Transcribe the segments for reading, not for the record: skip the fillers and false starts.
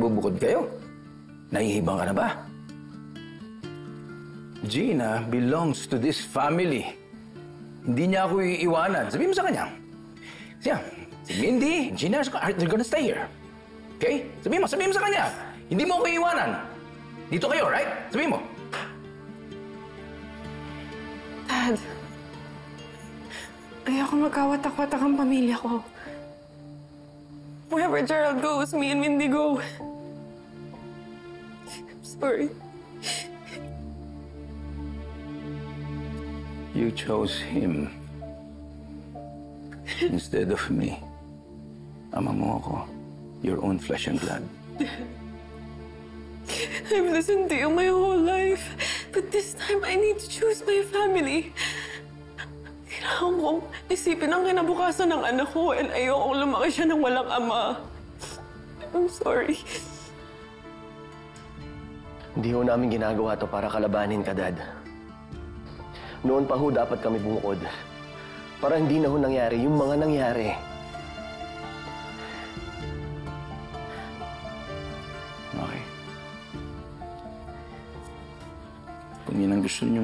nagbubukod kayo? Nahihibang ka na ba? Gina belongs to this family. Hindi niya ako iiwanan. Sabihin mo sa kanya. Siya, si Mindy, Gina, they're gonna stay here. Okay? Sabihin mo sa kanya. Hindi mo ako iiwanan. Dito kayo, right? Sabihin mo. Dad, ayoko magkawatak-watak ang pamilya ko. Wherever Gerald goes, me and Mindy go. I'm sorry. You chose him instead of me. Ama mo ako, your own flesh and blood. I've listened to you my whole life, but this time I need to choose my family. Kailangan kong isipin ang kinabukasan ng anak ko and ayokong lumaki siya ng walang ama. I'm sorry. Hindi ho namin ginagawa to para kalabanin ka, Dad. Noon pa ho dapat kami bumukod. Para hindi na ho nangyari yung mga nangyari. Okay. Kung yun ang gusto niyo...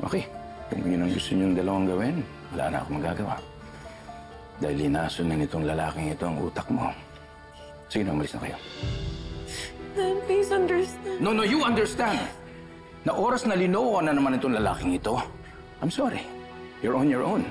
Okay. Kung yun ang gusto niyong dalawang gawin, wala na akong magagawa. Dahil linaso na nitong lalaking ito ang utak mo. Sige na, umalis na kayo. Dad, please understand. No, you understand. Na oras na linoko na naman itong lalaking ito. I'm sorry. You're on your own.